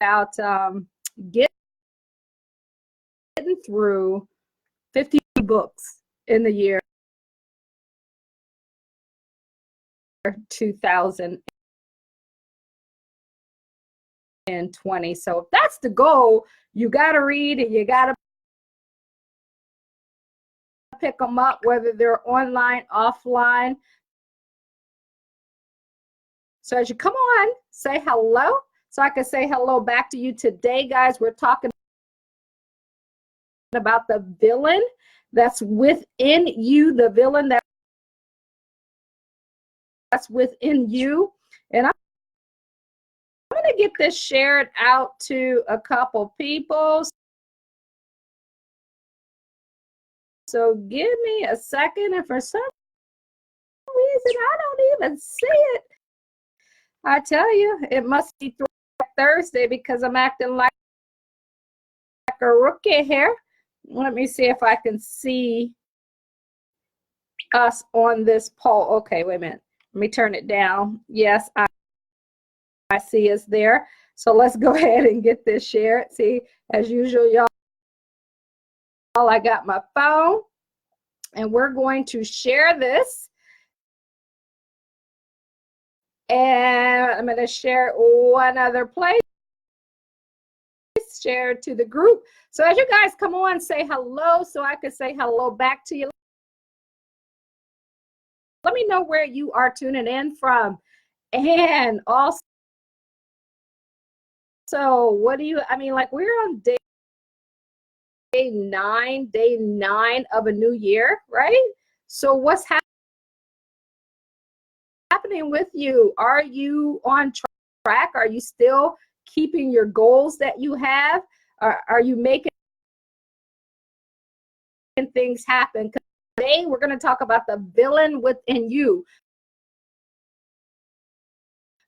getting through 50 books in the year 2020. So if that's the goal, you got to read and you got to pick them up, whether they're online, offline. So as you come on, say hello, so I can say hello back to you. Today, guys, we're talking about the villain that's within you, the villain that's within you. And I'm going to get this shared out to a couple people. So give me a second, and for some reason I don't even see it. I tell you, it must be Thursday because I'm acting like a rookie here. Let me see if I can see us on this poll. Okay, wait a minute. Let me turn it down. Yes, I see us there. So let's go ahead and get this shared. See, as usual, y'all, I got my phone, and we're going to share this. And I'm going to share one other place. Share to the group. So as you guys come on, say hello so I can say hello back to you. Let me know where you are tuning in from. And also, what do you, I mean, like, we're on day nine of a new year, right? So what's happening with you? Are you on track? Are you still keeping your goals that you have? Are you making things happen? Today we're going to talk about the villain within you.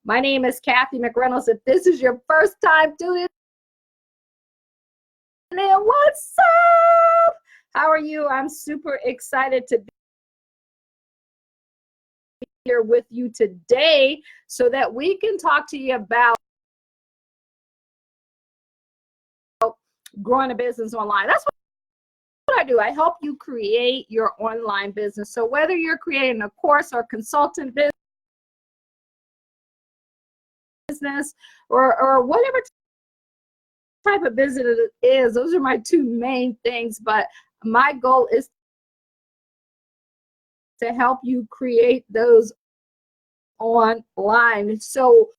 My name is Cathy McReynolds. If this is your first time tuning in, what's up? How are you? I'm super excited to be here with you today so that we can talk to you about growing a business online. That's what I do. I help you create your online business. So whether you're creating a course or consultant business or whatever type of business it is, those are my two main things. But my goal is to help you create those online. So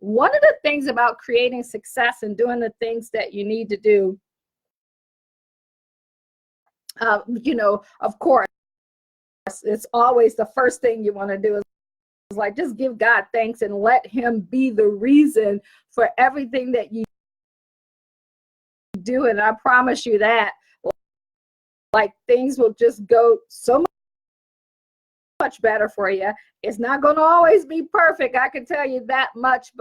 one of the things about creating success and doing the things that you need to do, you know, of course, it's always the first thing you want to do is like just give God thanks and let him be the reason for everything that you do. And I promise you that, like, things will just go so much better for you. It's not going to always be perfect, I can tell you that much,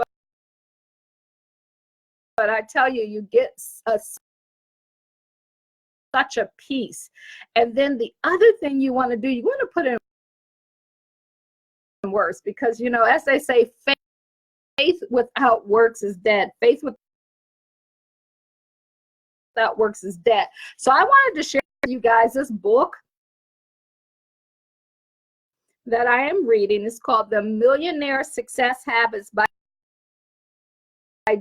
but I tell you, you get such a peace. And then the other thing you want to do, you want to put in works, because, you know, as they say, faith without works is dead. Faith without works is dead. So I wanted to share with you guys this book that I am reading. It's called The Millionaire Success Habits by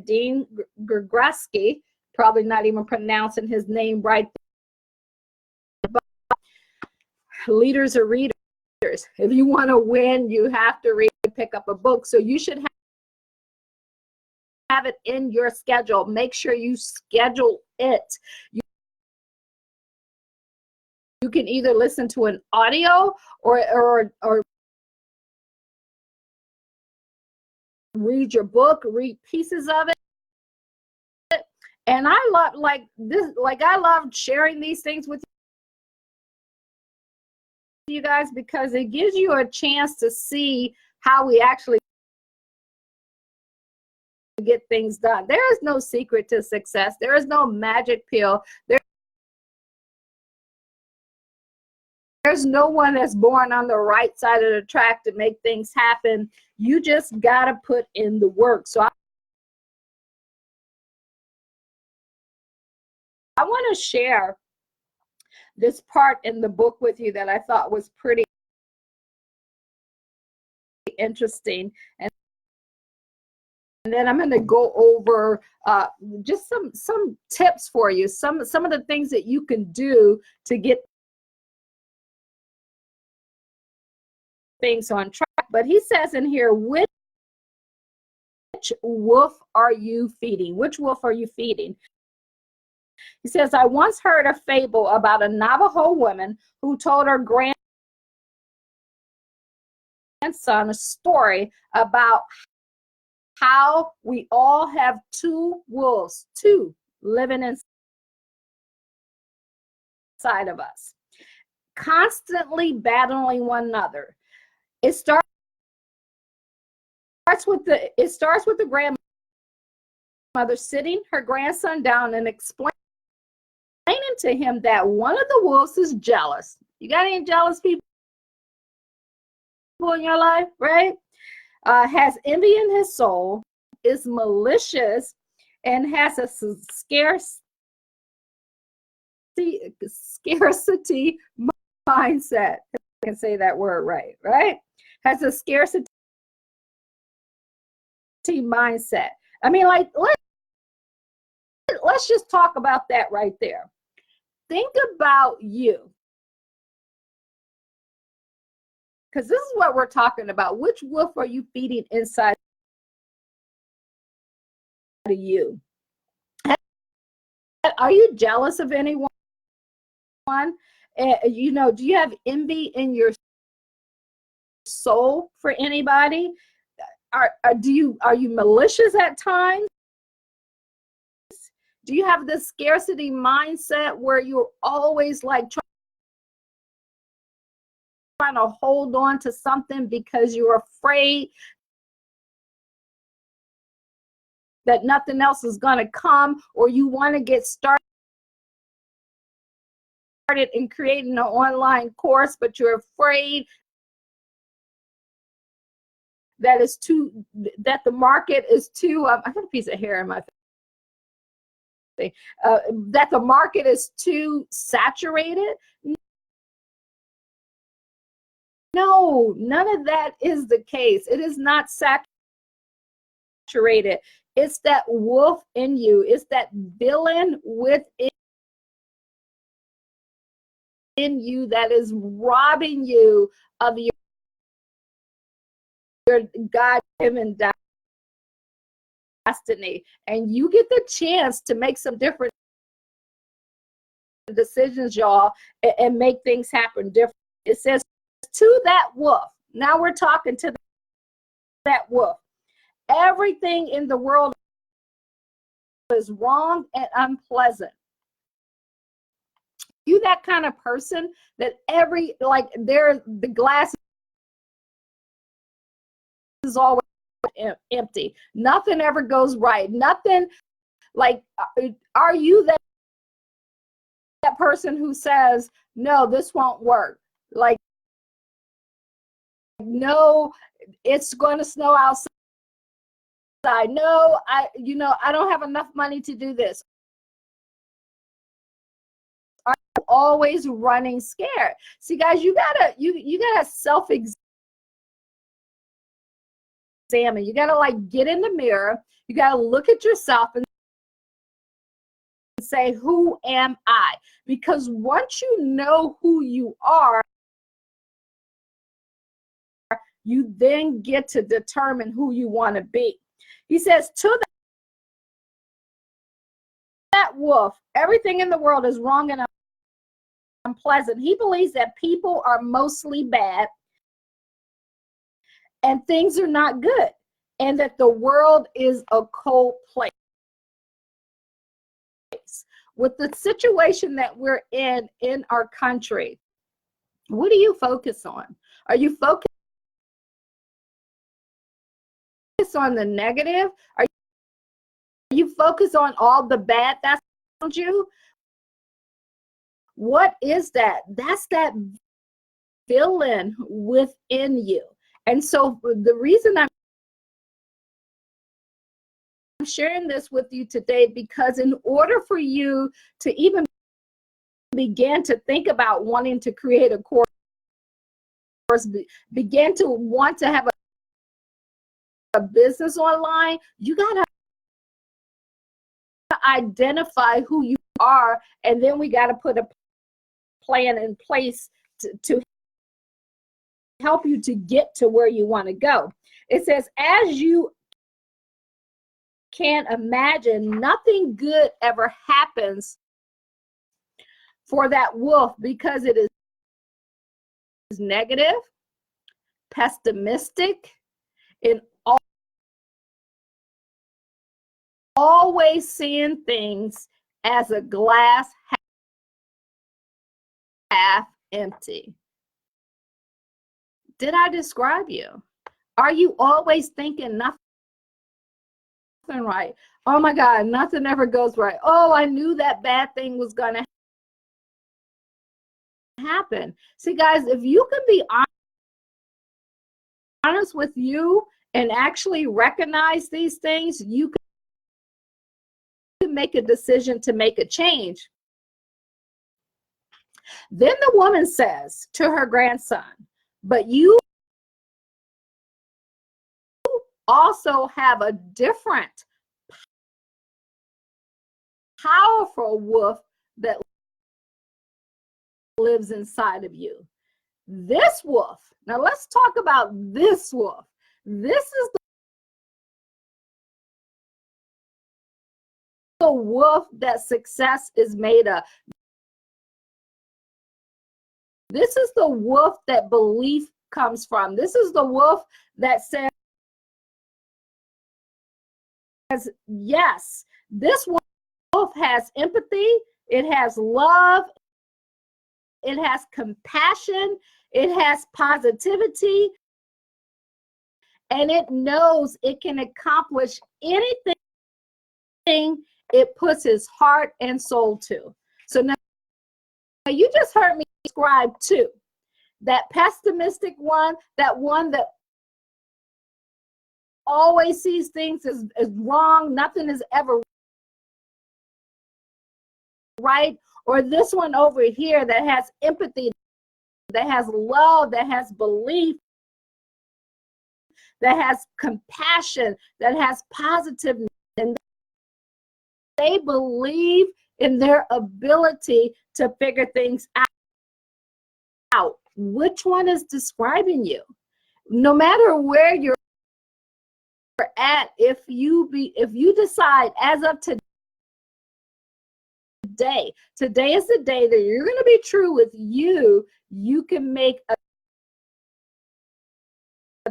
Dean Grzegorski. Probably not even pronouncing his name right. But leaders are readers. If you want to win, you have to read and pick up a book. So you should have it in your schedule. Make sure you schedule it. You can either listen to an audio or read your book, read pieces of it. And I love I love sharing these things with you guys because it gives you a chance to see how we actually get things done. There is no secret to success. There is no magic pill. There's no one that's born on the right side of the track to make things happen. You just got to put in the work. So I want to share this part in the book with you that I thought was pretty interesting. And then I'm going to go over just some tips for you, some of the things that you can do to get things on track. But he says in here, which wolf are you feeding? Which wolf are you feeding? He says, I once heard a fable about a Navajo woman who told her grandson a story about how we all have two wolves, two living inside of us, constantly battling one another. It starts with the grandmother sitting her grandson down and explaining to him that one of the wolves is jealous. You got any jealous people in your life, right? Has envy in his soul, is malicious, and has a scarcity mindset. I can say that word right? Has a scarcity mindset. I mean, like, let's just talk about that right there. Think about you. Because this is what we're talking about. Which wolf are you feeding inside of you? Are you jealous of anyone? You know, do you have envy in your soul for anybody? Are you malicious at times? Do you have this scarcity mindset where you're always like trying to hold on to something because you're afraid that nothing else is going to come, or you want to get started in creating an online course, but you're afraid that the market is too I got a piece of hair in my thing, that the market is too saturated? No, none of that is the case. It is not saturated. It's that wolf in you. It's that villain within you that is robbing you of your God-given destiny. And you get the chance to make some different decisions, y'all, and make things happen different. It says, to that wolf. Now we're talking to that wolf. Everything in the world is wrong and unpleasant. You that kind of person that the glass is always empty. Nothing ever goes right. Nothing, like, are you that person who says, no, this won't work? Like, no, it's going to snow outside. No, I don't have enough money to do this. Are you always running scared? See, guys, you gotta self-examine. You gotta, like, get in the mirror. You gotta look at yourself and say, who am I? Because once you know who you are, you then get to determine who you want to be. He says, to that wolf, everything in the world is wrong and unpleasant. He believes that people are mostly bad and things are not good, and that the world is a cold place. With the situation that we're in our country, what do you focus on? Are you focused on the negative? Are you focused on all the bad that's around you? What is that? That's that villain within you. And so the reason I'm sharing this with you today because in order for you to even begin to think about wanting to create a course, begin to want to have a business online, you got to identify who you are, and then we got to put a plan in place to help you to get to where you want to go. It says, as you can imagine, nothing good ever happens for that wolf because it is negative, pessimistic, and always seeing things as a glass half empty. Did I describe you? Are you always thinking nothing right? Oh my God, nothing ever goes right. Oh, I knew that bad thing was going to happen. See, guys, if you can be honest with you and actually recognize these things, you can make a decision to make a change. Then the woman says to her grandson, but you also have a different powerful wolf that lives inside of you. This wolf, now let's talk about this wolf. This is the wolf that success is made of. This is the wolf that belief comes from. This is the wolf that says, yes, this wolf has empathy, it has love, it has compassion, it has positivity, and it knows it can accomplish anything it puts its heart and soul to. So now you just heard me describe two. That pessimistic one, that one that always sees things as wrong, nothing is ever right, or this one over here that has empathy, that has love, that has belief, that has compassion, that has positiveness, and they believe in their ability to figure things out. Which one is describing you? No matter where you're at, if you decide as of today is the day that you're going to be true with you, you can make a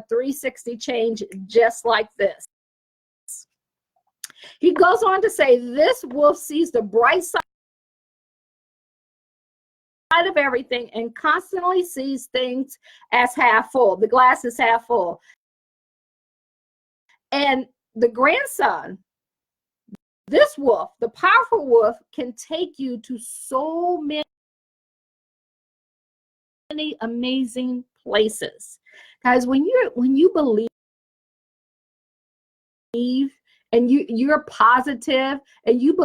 360 change just like this. He goes on to say, this wolf sees the bright side of everything and constantly sees things as half full. The glass is half full. And the grandson, this wolf, the powerful wolf, can take you to so many amazing places. Guys, when you believe and you're positive and you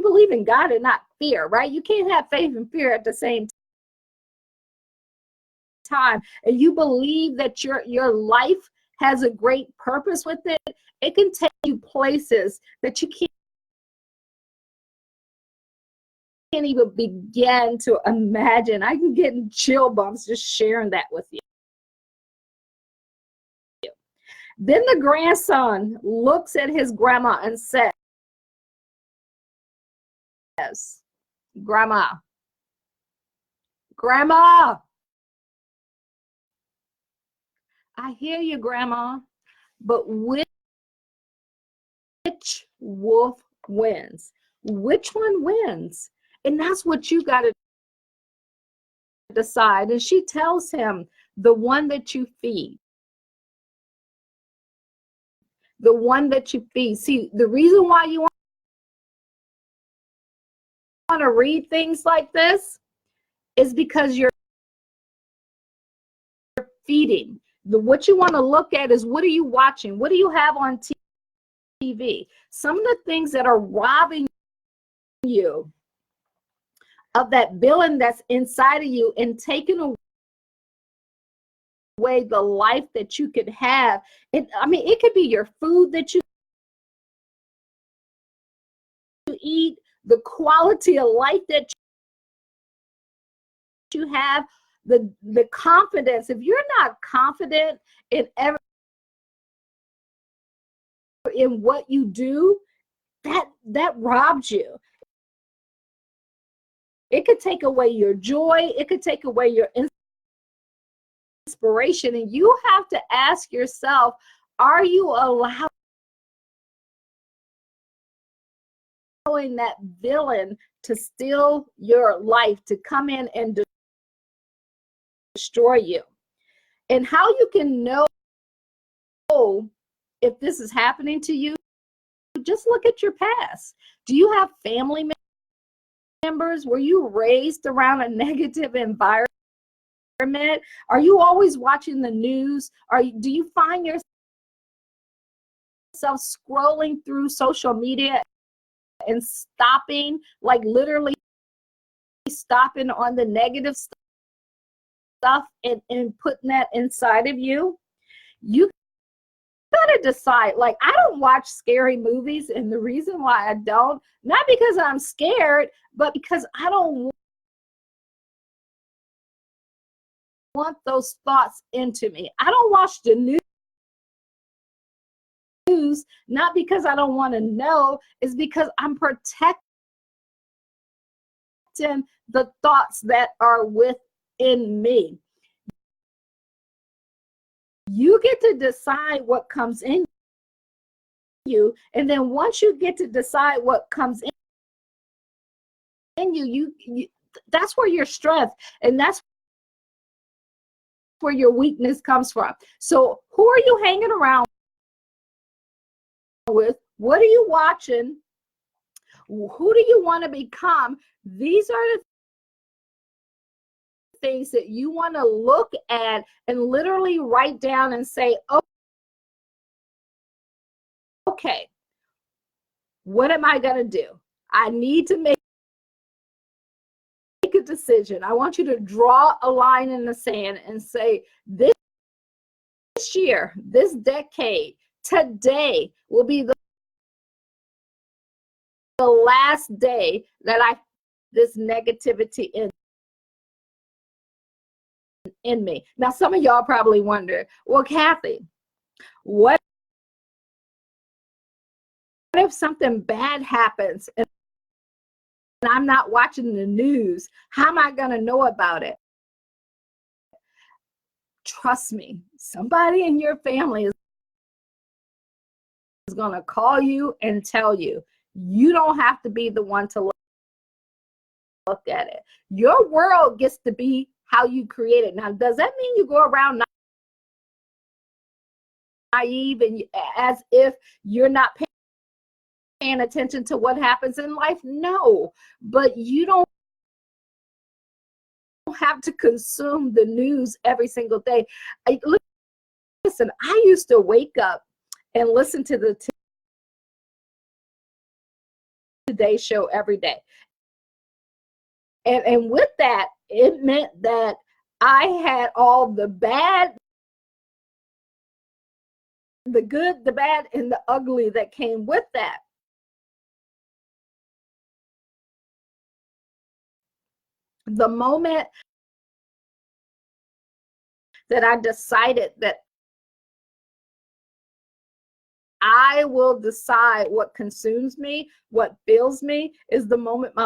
believe in God and not fear, right? You can't have faith and fear at the same time. And you believe that your life has a great purpose with it. It can take you places that you can't even begin to imagine. I can get chill bumps just sharing that with you. Then the grandson looks at his grandma and says, Grandma, I hear you, Grandma, but which wolf wins? Which one wins? And that's what you got to decide. And she tells him, the one that you feed. The one that you feed. See, the reason why you want to read things like this is because you're feeding. What you want to look at is, what are you watching? What do you have on TV. Some of the things that are robbing you of that villain that's inside of you and taking away the life that you could have. It could be your food that you eat, the quality of life that you have, the confidence. If you're not confident in what you do, that robs you. It could take away your joy. It could take away your inspiration. And you have to ask yourself, are you allowing that villain to steal your life, to come in and destroy you? And how you can know if this is happening to you, just look at your past. Do you have family members? Were you raised around a negative environment? Are you always watching the news? Do you find yourself scrolling through social media and stopping, like literally stopping on the negative stuff and putting that inside of you? You gotta decide. Like, I don't watch scary movies, and the reason why I don't, not because I'm scared, but because I don't want those thoughts into me. I don't watch the news, not because I don't want to know, it's because I'm protecting the thoughts that are within me. You get to decide what comes in you, and then once you get to decide what comes in you, that's where your strength and that's where your weakness comes from. So who are you hanging around with? What are you watching? Who do you want to become? These are the things that you want to look at and literally write down and say, okay, what am I going to do? I need to make a decision. I want you to draw a line in the sand and say, this year, this decade, today will be the last day that I this negativity in me. Now, some of y'all probably wonder, well, Cathy, what if something bad happens and I'm not watching the news? How am I going to know about it? Trust me, somebody in your family is going to call you and tell you. You don't have to be the one to look at it. Your world gets to be how you create it. Now, does that mean you go around naive and as if you're not paying attention to what happens in life? No, but you don't have to consume the news every single day. Listen, I used to wake up and listen to the Today Show every day. And with that, it meant that I had all the bad, the good, the bad, and the ugly that came with that. The moment that I decided that I will decide what consumes me, what fills me, is the moment my